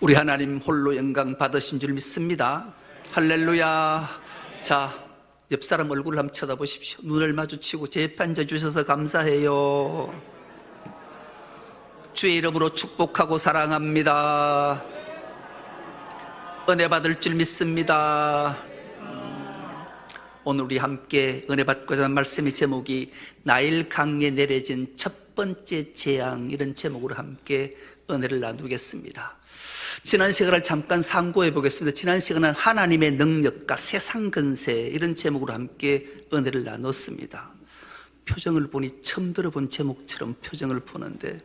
우리 하나님 홀로 영광 받으신 줄 믿습니다. 할렐루야. 자, 옆 사람 얼굴을 한번 쳐다보십시오. 눈을 마주치고 재판져 주셔서 감사해요. 주의 이름으로 축복하고 사랑합니다. 은혜 받을 줄 믿습니다. 오늘 우리 함께 은혜 받고자 하는 말씀의 제목이 나일 강에 내려진 첫 번째 재앙, 이런 제목으로 함께 은혜를 나누겠습니다. 지난 시간을 잠깐 상고해 보겠습니다. 지난 시간은 하나님의 능력과 세상 근세, 이런 제목으로 함께 은혜를 나눴습니다. 표정을 보니 처음 들어본 제목처럼 표정을 보는데,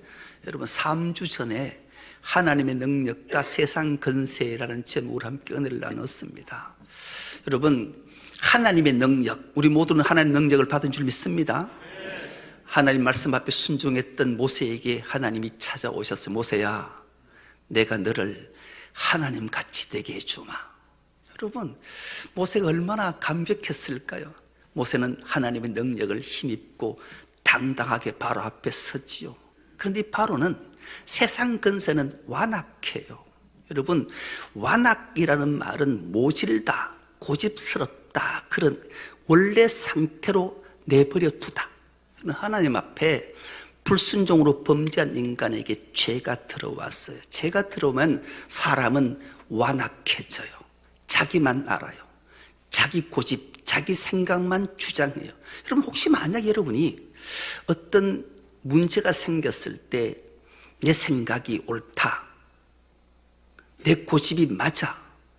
여러분 3주 전에 하나님의 능력과 세상 근세라는 제목으로 함께 은혜를 나눴습니다. 여러분, 하나님의 능력, 우리 모두는 하나님의 능력을 받은 줄 믿습니다. 하나님 말씀 앞에 순종했던 모세에게 하나님이 찾아오셨어요. 모세야, 내가 너를 하나님같이 되게 해주마. 여러분, 모세가 얼마나 감격했을까요? 모세는 하나님의 능력을 힘입고 당당하게 바로 앞에 섰지요. 그런데 바로는 세상 근세는 완악해요. 여러분, 완악이라는 말은 모질다, 고집스럽다, 그런 원래 상태로 내버려 두다. 하나님 앞에 불순종으로 범죄한 인간에게 죄가 들어왔어요. 죄가 들어오면 사람은 완악해져요. 자기만 알아요. 자기 고집, 자기 생각만 주장해요. 그럼 혹시 만약 여러분이 어떤 문제가 생겼을 때 내 생각이 옳다, 내 고집이 맞아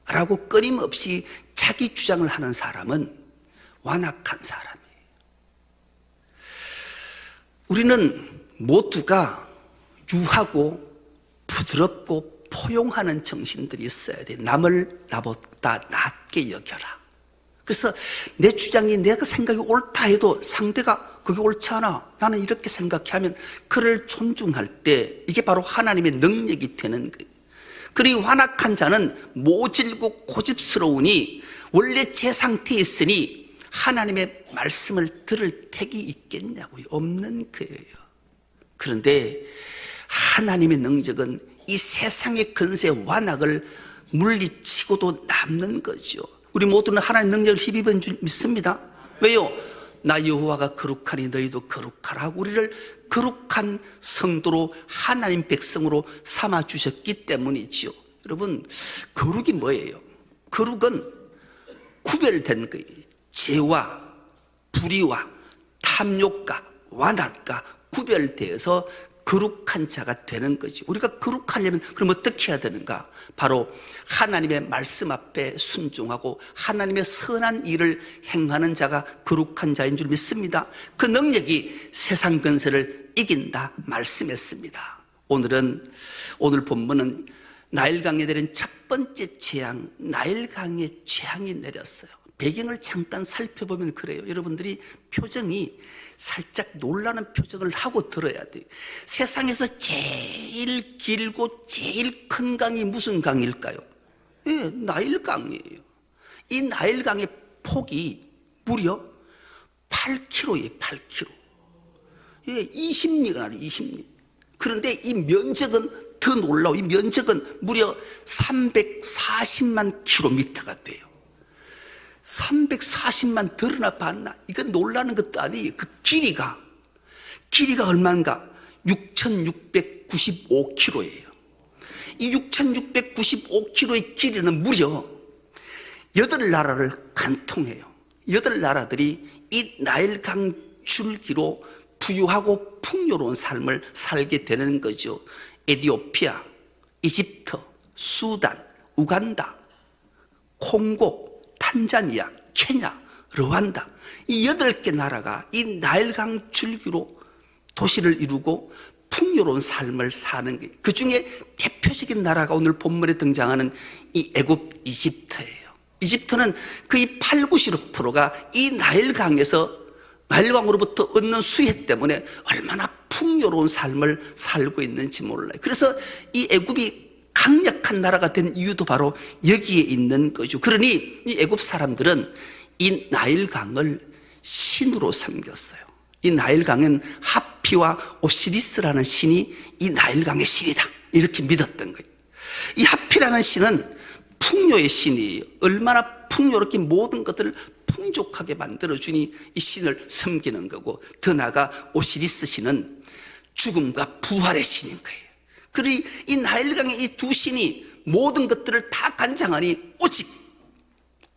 라고 끊임없이 자기 주장을 하는 사람은 완악한 사람이에요. 우리는 모두가 유하고 부드럽고 포용하는 정신들이 있어야 돼. 남을 나보다 낮게 여겨라. 그래서 내 주장이, 내가 생각이 옳다 해도 상대가 그게 옳지 않아, 나는 이렇게 생각해 하면 그를 존중할 때 이게 바로 하나님의 능력이 되는 거예요. 그리 완악한 자는 모질고 고집스러우니 원래 제 상태에 있으니 하나님의 말씀을 들을 택이 있겠냐고요. 없는 거예요. 그런데 하나님의 능력은 이 세상의 근세 완악을 물리치고도 남는 거죠. 우리 모두는 하나님의 능력을 힘입은 줄 믿습니다. 왜요? 나 여호와가 거룩하니 너희도 거룩하라. 우리를 거룩한 성도로, 하나님 백성으로 삼아주셨기 때문이지요. 여러분, 거룩이 뭐예요? 거룩은 구별된 거예요. 죄와 불의와 탐욕과 완악과 구별되어서 거룩한 자가 되는 거지. 우리가 거룩하려면 그럼 어떻게 해야 되는가? 바로 하나님의 말씀 앞에 순종하고 하나님의 선한 일을 행하는 자가 거룩한 자인 줄 믿습니다. 그 능력이 세상 근세를 이긴다 말씀했습니다. 오늘 본문은 나일강에 내린 첫 번째 재앙, 나일강에 재앙이 내렸어요. 배경을 잠깐 살펴보면 그래요. 여러분들이 표정이 살짝 놀라는 표정을 하고 들어야 돼요. 세상에서 제일 길고 제일 큰 강이 무슨 강일까요? 예, 나일강이에요. 이 나일강의 폭이 무려 8km예요, 8km. 예, 20리가 나죠, 20리. 그런데 이 면적은 더 놀라워. 이 면적은 무려 340만 킬로미터가 돼요. 340만 들으나 봤나? 이건 놀라는 것도 아니에요. 그 길이가 얼마인가? 6,695km예요. 이 6,695km의 길이는 무려 8나라를 관통해요. 8나라들이 이 나일강 줄기로 부유하고 풍요로운 삶을 살게 되는 거죠. 에티오피아, 이집트, 수단, 우간다, 콩고, 탄자니아, 케냐, 르완다, 이 8개 나라가 이 나일강 줄기로 도시를 이루고 풍요로운 삶을 사는 거예요. 그 중에 대표적인 나라가 오늘 본문에 등장하는 이 애굽, 이집트예요. 이집트는 거의 80~90%가 이 나일강으로부터 얻는 수혜 때문에 얼마나 풍요로운 삶을 살고 있는지 몰라요. 그래서 이 애굽이 강력한 나라가 된 이유도 바로 여기에 있는 거죠. 그러니 이 애굽 사람들은 이 나일강을 신으로 섬겼어요. 이 나일강은 하피와 오시리스라는 신이 이 나일강의 신이다, 이렇게 믿었던 거예요. 이 하피라는 신은 풍요의 신이 얼마나 풍요롭게 모든 것들을 풍족하게 만들어주니 이 신을 섬기는 거고, 더 나아가 오시리스 신은 죽음과 부활의 신인 거예요. 그러니 이 나일강의 이 두 신이 모든 것들을 다 관장하니 오직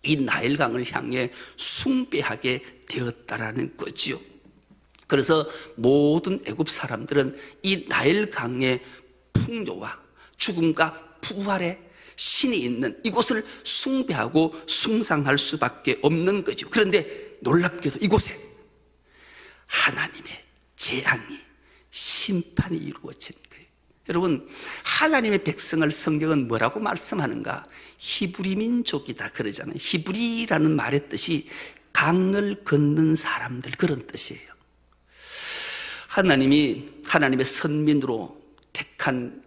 이 나일강을 향해 숭배하게 되었다라는 거지요. 그래서 모든 애굽 사람들은 이 나일강의 풍요와 죽음과 부활의 신이 있는 이곳을 숭배하고 숭상할 수밖에 없는 거죠. 그런데 놀랍게도 이곳에 하나님의 재앙이, 심판이 이루어진 거예요. 여러분, 하나님의 백성을 성경은 뭐라고 말씀하는가? 히브리 민족이다 그러잖아요. 히브리라는 말의 뜻이 강을 걷는 사람들, 그런 뜻이에요. 하나님의 선민으로 택한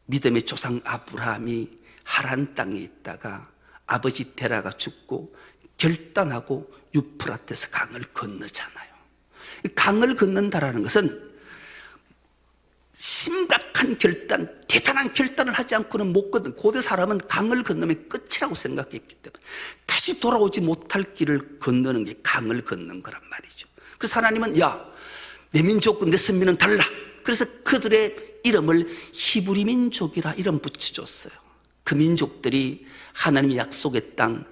믿음의 조상 아브라함이 하란 땅에 있다가 아버지 데라가 죽고 결단하고 유프라테스 강을 건너잖아요. 강을 건넌다라는 것은 심각한 결단, 대단한 결단을 하지 않고는 못 건너. 고대 사람은 강을 건너면 끝이라고 생각했기 때문에 다시 돌아오지 못할 길을 건너는 게 강을 건넌 거란 말이죠. 그래서 하나님은 내 민족과 내 선민은 달라. 그래서 그들의 이름을 히브리 민족이라 이름 붙여줬어요. 그 민족들이 하나님의 약속의 땅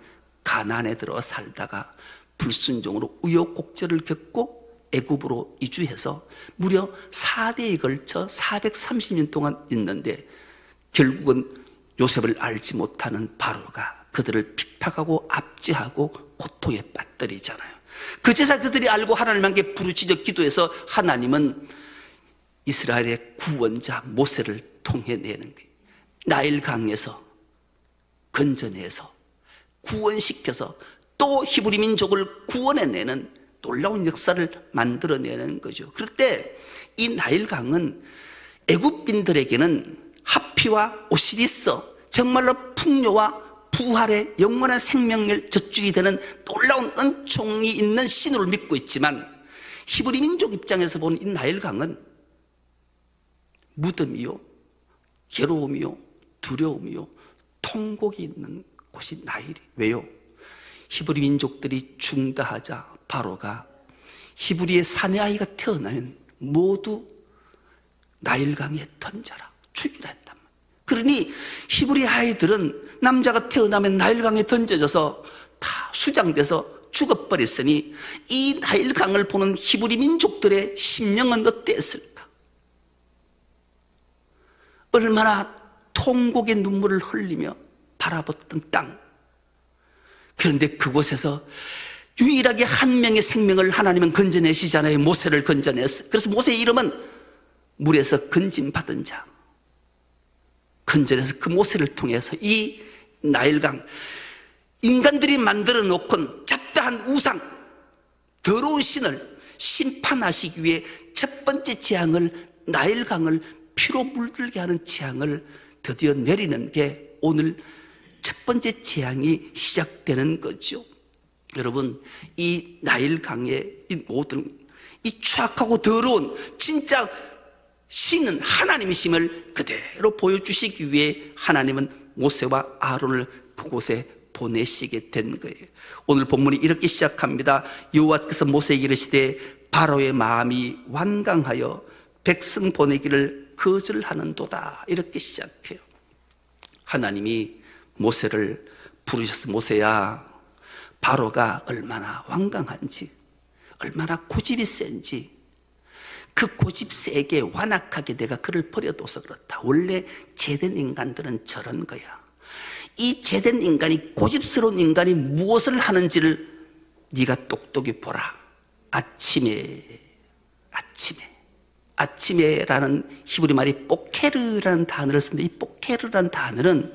가나안에 들어 살다가 불순종으로 우여곡절을 겪고 애굽으로 이주해서 무려 4대에 걸쳐 430년 동안 있는데, 결국은 요셉을 알지 못하는 바로가 그들을 핍박하고 압제하고 고통에 빠뜨리잖아요. 그제서 그들이 알고 하나님께 부르짖어 기도해서 하나님은 이스라엘의 구원자 모세를 통해내는 거예요. 나일강에서 건져내서 구원시켜서 또 히브리 민족을 구원해내는 놀라운 역사를 만들어내는 거죠. 그럴 때 이 나일강은 애굽인들에게는 하피와 오시리스, 정말로 풍요와 부활의 영원한 생명을 젖줄이 되는 놀라운 은총이 있는 신으로 믿고 있지만, 히브리 민족 입장에서 보는 이 나일강은 무덤이요, 괴로움이요, 두려움이요, 통곡이 있는 곳이 나일이. 왜요? 히브리 민족들이 중다하자 바로가 히브리의 사내 아이가 태어나면 모두 나일강에 던져라, 죽이라 했단 말이에요. 그러니 히브리 아이들은 남자가 태어나면 나일강에 던져져서 다 수장돼서 죽어버렸으니 이 나일강을 보는 히브리 민족들의 심령은 어땠을까? 얼마나 통곡의 눈물을 흘리며 바라봤던 땅. 그런데 그곳에서 유일하게 한 명의 생명을 하나님은 건져내시잖아요. 모세를 건져냈어요. 그래서 모세의 이름은 물에서 건짐받은 자. 건져내서 그 모세를 통해서 이 나일강, 인간들이 만들어 놓고 잡다한 우상, 더러운 신을 심판하시기 위해 첫 번째 재앙을, 나일강을 피로 물들게 하는 재앙을 드디어 내리는 게 오늘 첫 번째 재앙이 시작되는 거죠. 여러분, 이 나일강의 이 모든 이 추악하고 더러운 진짜 신은 하나님이심을 그대로 보여주시기 위해 하나님은 모세와 아론을 그곳에 보내시게 된 거예요. 오늘 본문이 이렇게 시작합니다. 여호와께서 모세에게 이르시되 바로의 마음이 완강하여 백성 보내기를 거절하는도다. 이렇게 시작해요. 하나님이 모세를 부르셔서, 모세야, 바로가 얼마나 완강한지, 얼마나 고집이 센지, 그 고집 세게 완악하게 내가 그를 버려둬서 그렇다. 원래 제된 인간들은 저런 거야. 이 제된 인간이, 고집스러운 인간이 무엇을 하는지를 네가 똑똑히 보라. 아침에라는 히브리 말이 뽀케르라는 단어를 쓰는데, 이 뽀케르라는 단어는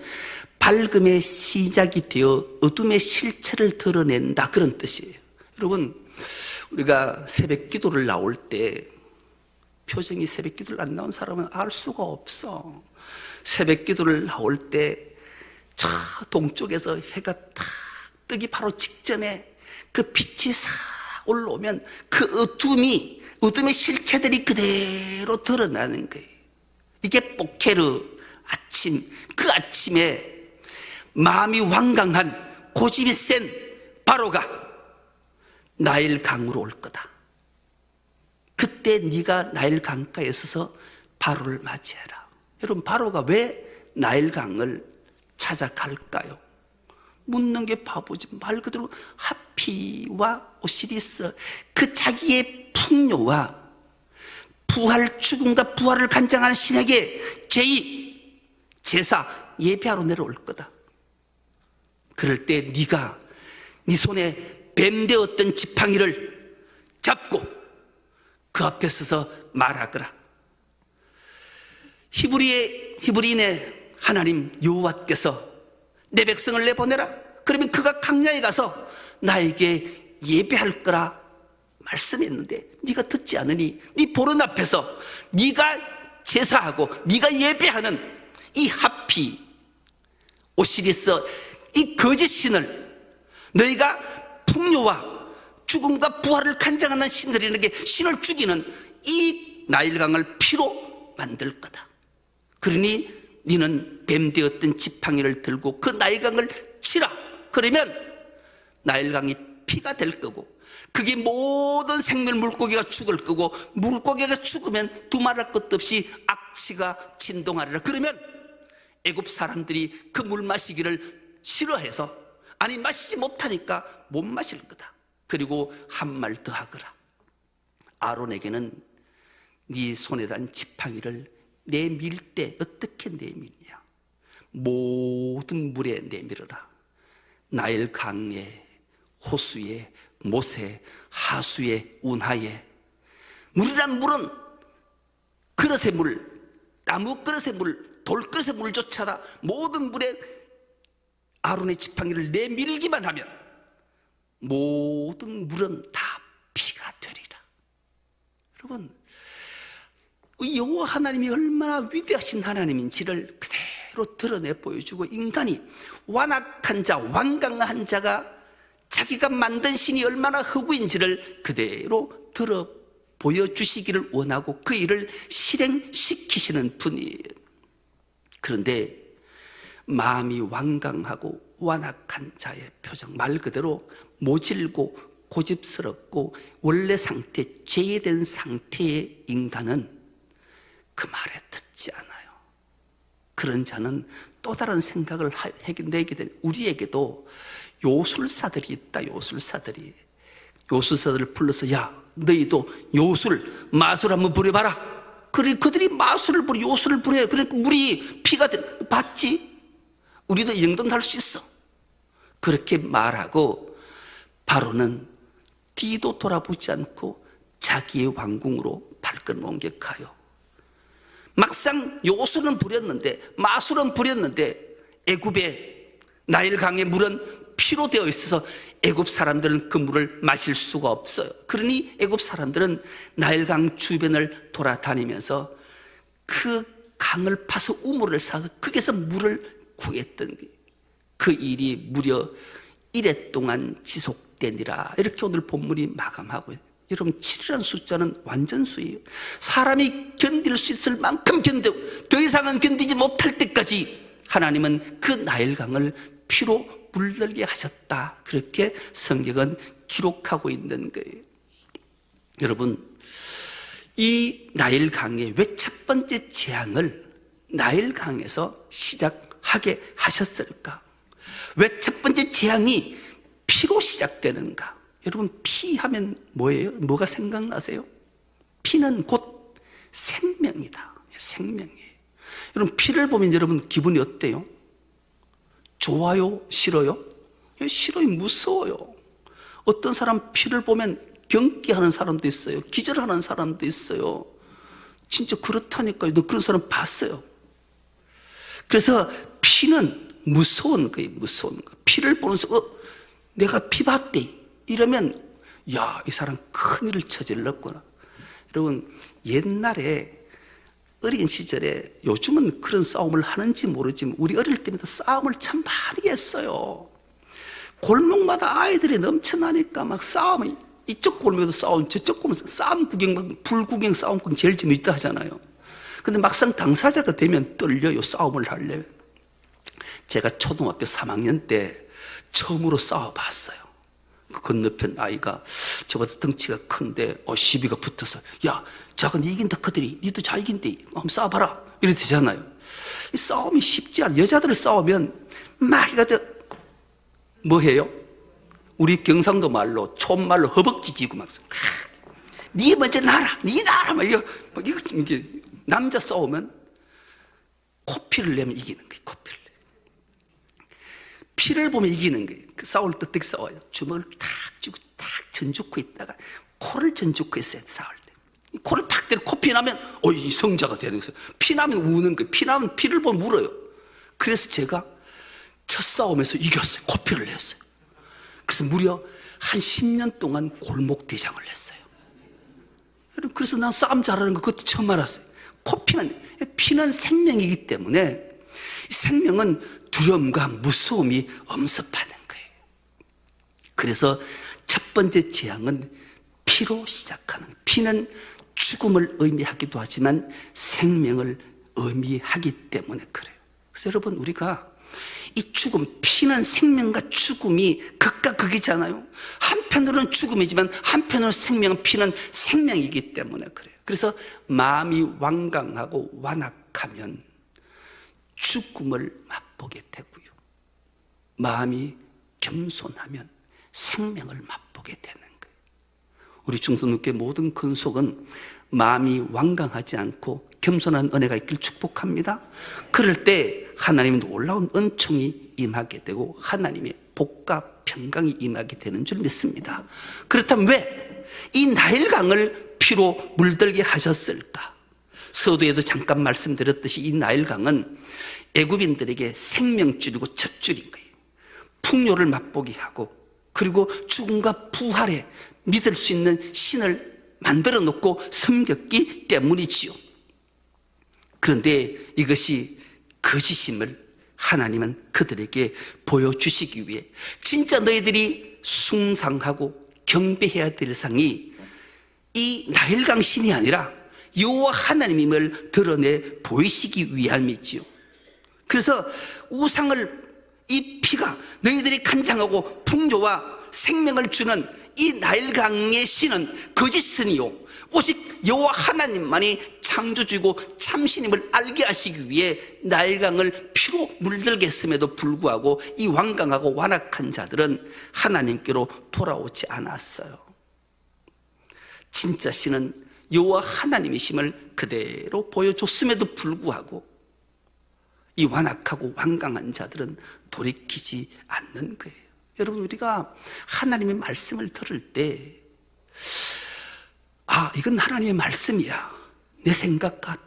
밝음의 시작이 되어 어둠의 실체를 드러낸다, 그런 뜻이에요. 여러분, 우리가 새벽 기도를 나올 때 표정이, 새벽 기도를 안 나온 사람은 알 수가 없어. 새벽 기도를 나올 때 저 동쪽에서 해가 탁 뜨기 바로 직전에 그 빛이 싹 올라오면 그 어둠의 실체들이 그대로 드러나는 거예요. 이게 뽀케르, 그 아침에 마음이 완강한 고집이 센 바로가 나일 강으로 올 거다. 그때 네가 나일 강가에 서서 바로를 맞이해라. 여러분, 바로가 왜 나일 강을 찾아갈까요? 묻는 게 바보지. 말 그대로 하피와 오시리스, 그 자기의 풍요와 부활, 죽음과 부활을 간장하는 신에게 제사 예배하러 내려올 거다. 그럴 때 네가 네 손에 뱀되었던 지팡이를 잡고 그 앞에 서서 말하거라. 히브리인의 하나님 여호와께서 내 백성을 내보내라. 그러면 그가 강야에 가서 나에게 예배할 거라 말씀했는데 네가 듣지 않으니 네 보는 앞에서 네가 제사하고 네가 예배하는 이 하피, 오시리스, 이 거짓 신을 너희가 풍요와 죽음과 부활을 간장하는 신들에게 신을 죽이는 이 나일강을 피로 만들 거다. 그러니 너는 뱀되었던 지팡이를 들고 그 나일강을 치라. 그러면 나일강이 피가 될 거고 그게 모든 생명 물고기가 죽을 거고 물고기가 죽으면 두말할 것도 없이 악취가 진동하리라. 그러면 애굽 사람들이 그 물 마시기를 싫어해서 아니 마시지 못하니까 못 마실 거다. 그리고 한 말 더 하거라. 아론에게는 네 손에 단 지팡이를 내밀 때 어떻게 내밀냐? 모든 물에 내밀어라. 나일 강에, 호수에, 못에, 하수에, 운하에. 물이란 물은 그릇의 물, 나무 그릇의 물, 돌 그릇의 물조차다 모든 물에 아론의 지팡이를 내밀기만 하면 모든 물은 다 피가 되리라. 여러분, 여호와 하나님이 얼마나 위대하신 하나님인지를 그대로 드러내 보여주고 인간이 완악한 자, 완강한 자가 자기가 만든 신이 얼마나 허구인지를 그대로 들어 보여주시기를 원하고 그 일을 실행시키시는 분이에요. 그런데 마음이 완강하고 완악한 자의 표정, 말 그대로 모질고 고집스럽고 원래 상태, 죄된 상태의 인간은 그 말에 듣지 않아요. 그런 자는 또 다른 생각을 내게 된 우리에게도 요술사들이 있다. 요술사들을 불러서 야 너희도 요술 마술 한번 부려봐라. 그래 그들이 마술을 부려 요술을 부려. 그러니까 물이 피가 돼. 봤지? 우리도 이 정도는 할 수 있어. 그렇게 말하고 바로는 뒤도 돌아보지 않고 자기의 왕궁으로 발걸음 옮겨 가요. 막상 요술은 부렸는데 마술은 부렸는데 애굽의 나일강의 물은 피로 되어 있어서 애굽 사람들은 그 물을 마실 수가 없어요. 그러니 애굽 사람들은 나일강 주변을 돌아다니면서 그 강을 파서 우물을 사서 거기서 물을 구했던 그 일이 무려 1회 동안 지속되니라. 이렇게 오늘 본문이 마감하고요. 여러분 7이라는 숫자는 완전수예요. 사람이 견딜 수 있을 만큼 견디고 더 이상은 견디지 못할 때까지 하나님은 그 나일강을 피로 물들게 하셨다. 그렇게 성경은 기록하고 있는 거예요. 여러분 이 나일강의 왜 첫 번째 재앙을 나일강에서 시작하게 하셨을까? 왜 첫 번째 재앙이 피로 시작되는가? 여러분 피 하면 뭐예요? 뭐가 생각나세요? 피는 곧 생명이다. 생명이에요. 여러분 피를 보면 여러분 기분이 어때요? 좋아요? 싫어요? 싫어요. 무서워요. 어떤 사람 피를 보면 경기하는 사람도 있어요. 기절하는 사람도 있어요. 진짜 그렇다니까요. 너 그런 사람 봤어요. 그래서 피는 무서운 거예요. 무서운 거. 피를 보면서 내가 피 봤대 이러면 야, 이 사람 큰일을 저질렀구나. 여러분 옛날에 어린 시절에, 요즘은 그런 싸움을 하는지 모르지만 우리 어릴 때부터 싸움을 참 많이 했어요. 골목마다 아이들이 넘쳐나니까 막 싸움이, 이쪽 골목에도 싸움, 저쪽 골목에도 싸움 구경, 불구경 싸움 구경 제일 재미있다 하잖아요. 근데 막상 당사자가 되면 떨려요. 싸움을 하려면. 제가 초등학교 3학년 때 처음으로 싸워봤어요. 그 건너편 아이가 저보다 덩치가 큰데 시비가 붙어서, 야, 작은 이긴다 그들이, 니도 잘 이긴대, 한번 싸워봐라, 이래 되잖아요. 이 싸움이 쉽지 않아. 여자들 싸우면 막 해가지고 뭐 해요? 우리 경상도 말로, 촌말로 허벅지 쥐고 막, 니 먼저 나라, 니 나라, 막 이게 남자 싸우면 코피를 내면 이기는 거예요. 코피를. 피를 보면 이기는 거예요. 그 싸울 때 어떻게 싸워요? 주먹을 탁 쥐고 탁 전죽고 있다가 코를 전죽고 있어요. 싸울 때. 코를 탁 때려 코피 나면 이 성자가 되는 거예요. 피 나면 우는 거예요. 피 나면 피를 보면 울어요. 그래서 제가 첫 싸움에서 이겼어요. 코피를 냈어요. 그래서 무려 한 10년 동안 골목 대장을 했어요. 여러분, 그래서 난 싸움 잘하는 거 그때 처음 알았어요. 피는 생명이기 때문에 생명은 두려움과 무서움이 엄습하는 거예요. 그래서 첫 번째 재앙은 피로 시작하는 거예요. 피는 죽음을 의미하기도 하지만 생명을 의미하기 때문에 그래요. 그래서 여러분, 우리가 이 죽음, 피는 생명과 죽음이 극과 극이잖아요. 한편으로는 죽음이지만 한편으로는 생명은, 피는 생명이기 때문에 그래요. 그래서 마음이 완강하고 완악하면 죽음을 맛보게 되고요, 마음이 겸손하면 생명을 맛보게 되는 거예요. 우리 중선교회 모든 근속은 마음이 완강하지 않고 겸손한 은혜가 있길 축복합니다. 그럴 때 하나님의 놀라운 은총이 임하게 되고 하나님의 복과 평강이 임하게 되는 줄 믿습니다. 그렇다면 왜 이 나일강을 피로 물들게 하셨을까? 서두에도 잠깐 말씀드렸듯이 이 나일강은 애굽인들에게 생명줄이고 젖줄인 거예요. 풍요를 맛보게 하고, 그리고 죽음과 부활에 믿을 수 있는 신을 만들어 놓고 섬겼기 때문이지요. 그런데 이것이 거짓임을 하나님은 그들에게 보여주시기 위해 진짜 너희들이 숭상하고 경배해야 될 상이 이 나일강 신이 아니라 여호와 하나님임을 드러내 보이시기 위함이지요. 그래서 우상을, 이 피가 너희들이 간장하고 풍조와 생명을 주는 이 나일강의 신은 거짓신이요, 오직 여호와 하나님만이 창조주이고 참신임을 알게 하시기 위해 나일강을 피로 물들게 했음에도 불구하고 이 완강하고 완악한 자들은 하나님께로 돌아오지 않았어요. 진짜 신은 여호와 하나님이심을 그대로 보여줬음에도 불구하고 이 완악하고 완강한 자들은 돌이키지 않는 거예요. 여러분, 우리가 하나님의 말씀을 들을 때 이건 하나님의 말씀이야, 내 생각과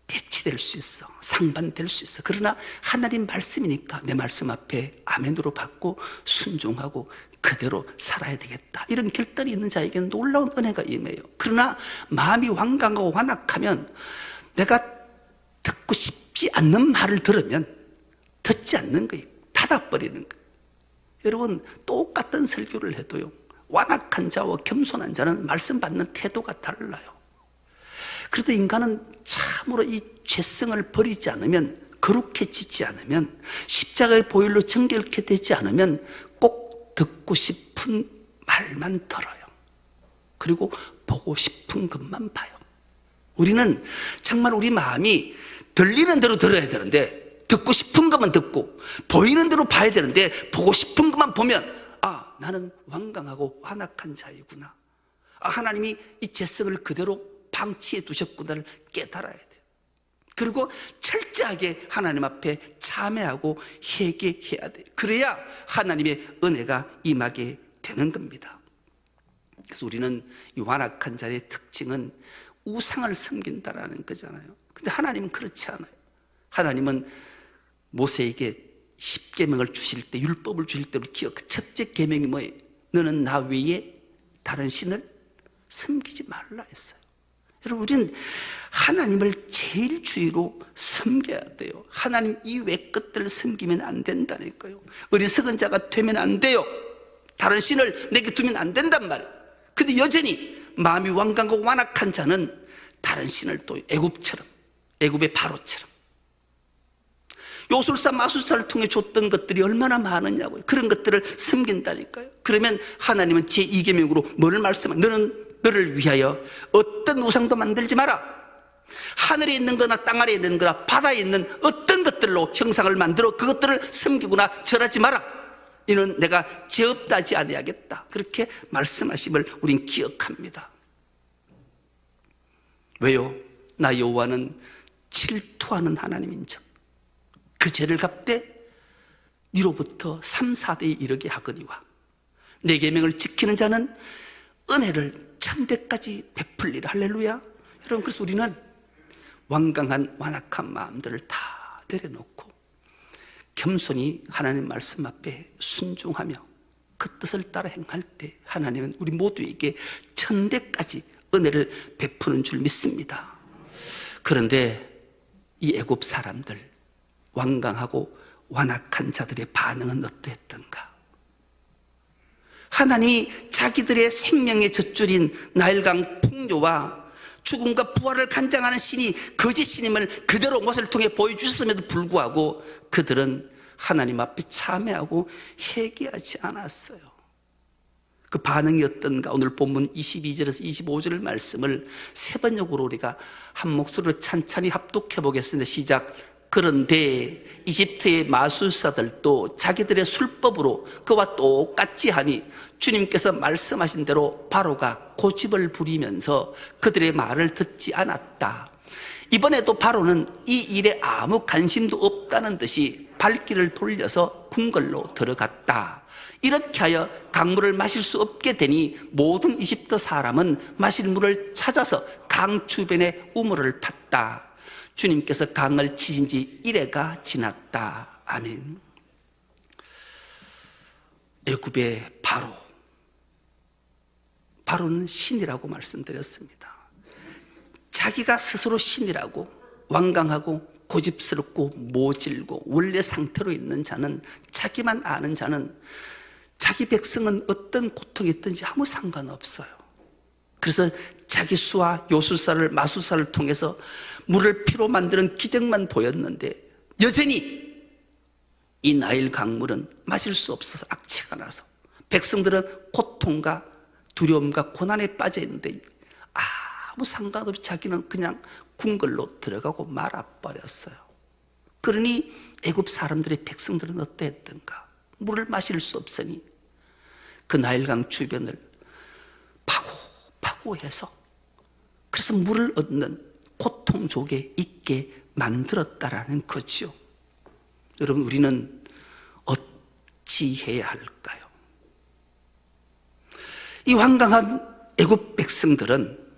대치될 수 있어, 상반될 수 있어. 그러나 하나님 말씀이니까 내 말씀 앞에 아멘으로 받고 순종하고 그대로 살아야 되겠다, 이런 결단이 있는 자에게는 놀라운 은혜가 임해요. 그러나 마음이 완강하고 완악하면 내가 듣고 싶지 않는 말을 들으면 듣지 않는 거예요. 닫아버리는 거예요. 여러분, 똑같은 설교를 해도요, 완악한 자와 겸손한 자는 말씀 받는 태도가 달라요. 그래도 인간은 참으로 이 죄성을 버리지 않으면, 거룩해지지 않으면, 십자가의 보혈로 정결케 되지 않으면 꼭 듣고 싶은 말만 들어요. 그리고 보고 싶은 것만 봐요. 우리는 정말 우리 마음이 들리는 대로 들어야 되는데, 듣고 싶은 것만 듣고 보이는 대로 봐야 되는데 보고 싶은 것만 보면 나는 완강하고 완악한 자이구나, 하나님이 이 죄성을 그대로 방치해 두셨구나를 깨달아야 돼요. 그리고 철저하게 하나님 앞에 참회하고 회개해야 돼요. 그래야 하나님의 은혜가 임하게 되는 겁니다. 그래서 우리는 이 완악한 자의 특징은 우상을 섬긴다라는 거잖아요. 근데 하나님은 그렇지 않아요. 하나님은 모세에게 십계명을 주실 때, 율법을 주실 때를 첫째 계명이 뭐예요? 너는 나 외에 다른 신을 섬기지 말라 했어요. 여러분, 우리는 하나님을 제일 주의로 섬겨야 돼요. 하나님 이외 것들을 섬기면 안 된다니까요. 어리석은 자가 되면 안 돼요. 다른 신을 내게 두면 안 된단 말이에요. 근데 여전히 마음이 완강하고 완악한 자는 다른 신을 또 애굽처럼, 애굽의 바로처럼. 요술사 마술사를 통해 줬던 것들이 얼마나 많으냐고요. 그런 것들을 섬긴다니까요. 그러면 하나님은 제2계명으로 뭐를 말씀하냐? 너는 너를 위하여 어떤 우상도 만들지 마라. 하늘에 있는 거나 땅 아래에 있는 거나 바다에 있는 어떤 것들로 형상을 만들어 그것들을 섬기거나 절하지 마라. 이는 내가 죄 없다 하지 아니하겠다. 그렇게 말씀하심을 우린 기억합니다. 왜요? 나 여호와는 질투하는 하나님인즉 그 죄를 갚되 니로부터 3, 4대에 이르게 하거니와 내 계명을 지키는 자는 은혜를 천대까지 베풀리라. 할렐루야. 여러분, 그래서 우리는 완강한 완악한 마음들을 다 내려놓고 겸손히 하나님 말씀 앞에 순종하며 그 뜻을 따라 행할 때 하나님은 우리 모두에게 천대까지 은혜를 베푸는 줄 믿습니다. 그런데 이 애굽 사람들, 완강하고 완악한 자들의 반응은 어땠던가? 하나님이 자기들의 생명의 젖줄인 나일강 풍요와 죽음과 부활을 간장하는 신이 거짓 신임을 그대로 못을 통해 보여주셨음에도 불구하고 그들은 하나님 앞에 참회하고 회개하지 않았어요. 그 반응이 어떤가? 오늘 본문 22절에서 25절 말씀을 세 번역으로 우리가 한 목소리로 찬찬히 합독해 보겠습니다. 시작. 그런데 이집트의 마술사들도 자기들의 술법으로 그와 똑같이 하니 주님께서 말씀하신 대로 바로가 고집을 부리면서 그들의 말을 듣지 않았다. 이번에도 바로는 이 일에 아무 관심도 없다는 듯이 발길을 돌려서 궁궐로 들어갔다. 이렇게 하여 강물을 마실 수 없게 되니 모든 이집트 사람은 마실 물을 찾아서 강 주변에 우물을 팠다. 주님께서 강을 치신 지 1회가 지났다. 아멘. 애굽의 바로는 신이라고 말씀드렸습니다. 자기가 스스로 신이라고 완강하고 고집스럽고 모질고 원래 상태로 있는 자는, 자기만 아는 자는 자기 백성은 어떤 고통이 있든지 아무 상관없어요. 그래서 자기 수와 요술사를 마술사를 통해서 물을 피로 만드는 기적만 보였는데 여전히 이 나일 강물은 마실 수 없어서 악취가 나서 백성들은 고통과 두려움과 고난에 빠져 있는데 아무 상관없이 자기는 그냥 궁궐로 들어가고 말아버렸어요. 그러니 애굽 사람들의 백성들은 어땠던가? 물을 마실 수 없으니 그 나일강 주변을 파고해서 그래서 물을 얻는 고통 속에 있게 만들었다라는 거지요. 여러분, 우리는 어찌해야 할까요? 이 완강한 애굽 백성들은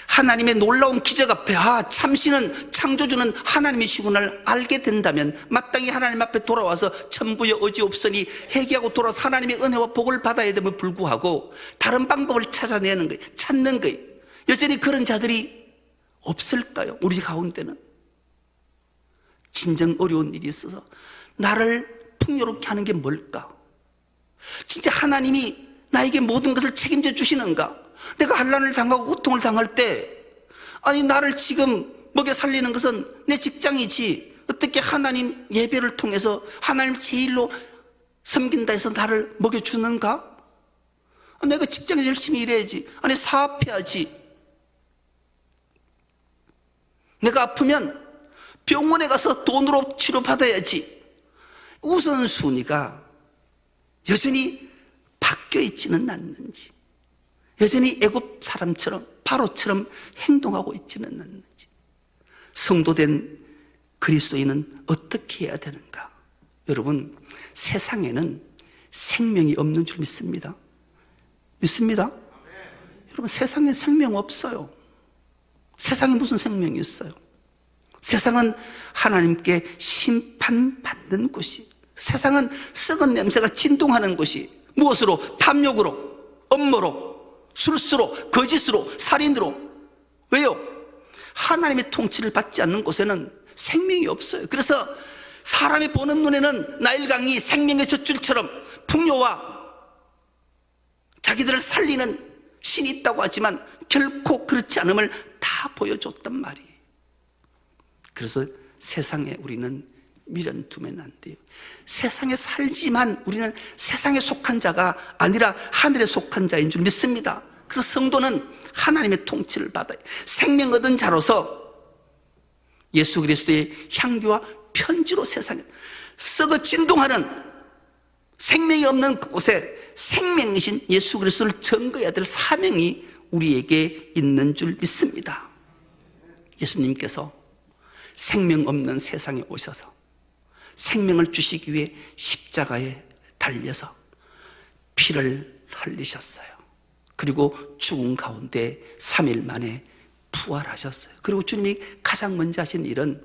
하나님의 놀라운 기적 앞에 참신은 창조주는 하나님이시구나를 알게 된다면 마땅히 하나님 앞에 돌아와서 천부여 어지없으니 회개하고 돌아서 하나님의 은혜와 복을 받아야 됨을 불구하고 다른 방법을 찾아내는 거예요. 찾는 거예요. 여전히 그런 자들이 없을까요? 우리 가운데는 진정 어려운 일이 있어서 나를 풍요롭게 하는 게 뭘까? 진짜 하나님이 나에게 모든 것을 책임져 주시는가? 내가 환난을 당하고 고통을 당할 때 아니 나를 지금 먹여 살리는 것은 내 직장이지 어떻게 하나님 예배를 통해서 하나님 제일로 섬긴다 해서 나를 먹여주는가? 내가 직장에서 열심히 일해야지. 아니 사업해야지. 내가 아프면 병원에 가서 돈으로 치료받아야지. 우선순위가 여전히 바뀌어 있지는 않는지, 여전히 애굽 사람처럼 바로처럼 행동하고 있지는 않는지, 성도된 그리스도인은 어떻게 해야 되는가? 여러분, 세상에는 생명이 없는 줄 믿습니다. 믿습니다? 여러분, 세상에 생명 없어요. 세상에 무슨 생명이 있어요? 세상은 하나님께 심판받는 곳이, 세상은 썩은 냄새가 진동하는 곳이 무엇으로? 탐욕으로, 업무로, 술수로, 거짓으로, 살인으로. 왜요? 하나님의 통치를 받지 않는 곳에는 생명이 없어요. 그래서 사람이 보는 눈에는 나일강이 생명의 젖줄처럼 풍요와 자기들을 살리는 신이 있다고 하지만 결코 그렇지 않음을 다 보여줬단 말이에요. 그래서 세상에 우리는 미련 두면 안 돼요. 세상에 살지만 우리는 세상에 속한 자가 아니라 하늘에 속한 자인 줄 믿습니다. 그래서 성도는 하나님의 통치를 받아요. 생명 얻은 자로서 예수 그리스도의 향기와 편지로 세상에 썩어 진동하는 생명이 없는 곳에 생명이신 예수 그리스도를 증거해야 될 사명이 우리에게 있는 줄 믿습니다. 예수님께서 생명 없는 세상에 오셔서 생명을 주시기 위해 십자가에 달려서 피를 흘리셨어요. 그리고 죽은 가운데 3일 만에 부활하셨어요. 그리고 주님이 가장 먼저 하신 일은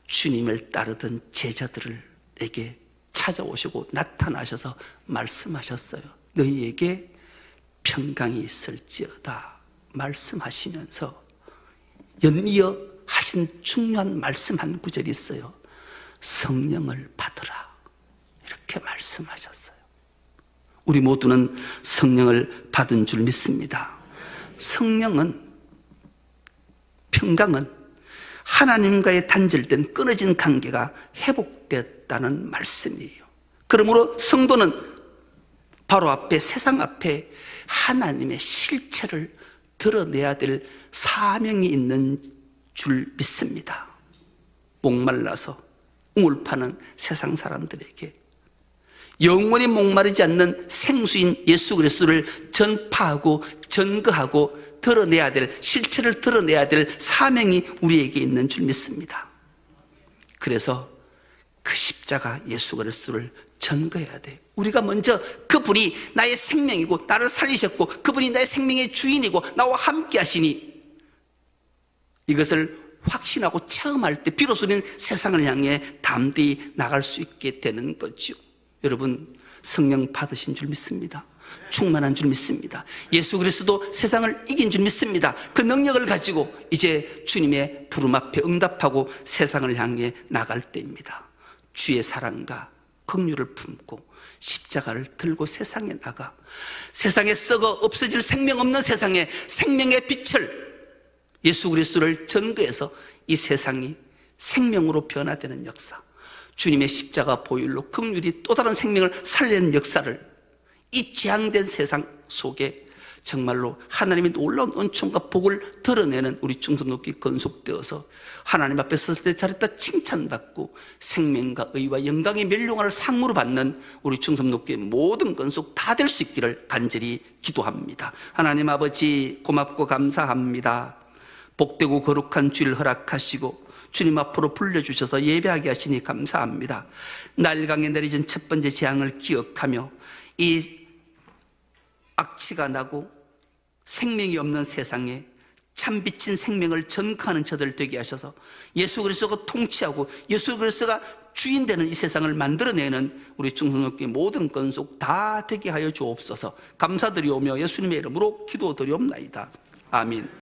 주님을 따르던 제자들에게 찾아오시고 나타나셔서 말씀하셨어요. 너희에게 평강이 있을지어다 말씀하시면서 연이어 하신 중요한 말씀 한 구절이 있어요. 성령을 받으라 이렇게 말씀하셨어요. 우리 모두는 성령을 받은 줄 믿습니다. 성령은, 평강은 하나님과의 단절된 끊어진 관계가 회복됐다는 말씀이에요. 그러므로 성도는 바로 앞에, 세상 앞에 하나님의 실체를 드러내야 될 사명이 있는 줄 믿습니다. 목말라서 우물파는 세상 사람들에게 영원히 목마르지 않는 생수인 예수 그리스도를 전파하고 전거하고 드러내야 될, 실체를 드러내야 될 사명이 우리에게 있는 줄 믿습니다. 그래서 그 십자가 예수 그리스도를 전거해야 돼. 우리가 먼저 그분이 나의 생명이고 나를 살리셨고 그분이 나의 생명의 주인이고 나와 함께 하시니 이것을 확신하고 체험할 때 비로소 우리는 세상을 향해 담대히 나갈 수 있게 되는 거죠. 여러분, 성령 받으신 줄 믿습니다. 충만한 줄 믿습니다. 예수 그리스도 세상을 이긴 줄 믿습니다. 그 능력을 가지고 이제 주님의 부름 앞에 응답하고 세상을 향해 나갈 때입니다. 주의 사랑과 긍휼을 품고 십자가를 들고 세상에 나가 세상에 썩어 없어질 생명 없는 세상에 생명의 빛을 예수 그리스도를 전거해서 이 세상이 생명으로 변화되는 역사, 주님의 십자가 보혈로 긍휼이 또 다른 생명을 살리는 역사를 이 재앙된 세상 속에 정말로 하나님의 놀라운 은총과 복을 드러내는 우리 충성높이 건속되어서 하나님 앞에 섰을 때 잘했다 칭찬받고 생명과 의와 영광의 멸류관을 상으로 받는 우리 충성높이의 모든 건속 다 될 수 있기를 간절히 기도합니다. 하나님 아버지, 고맙고 감사합니다. 복되고 거룩한 주일 허락하시고 주님 앞으로 불러주셔서 예배하게 하시니 감사합니다. 나일강에 내려진 첫 번째 재앙을 기억하며 이 악취가 나고 생명이 없는 세상에 참빛인 생명을 전가하는 저들 되게 하셔서 예수 그리스도가 통치하고 예수 그리스도가 주인 되는 이 세상을 만들어내는 우리 충성높게 모든 건속 다 되게 하여 주옵소서. 감사드리오며 예수님의 이름으로 기도드리옵나이다. 아멘.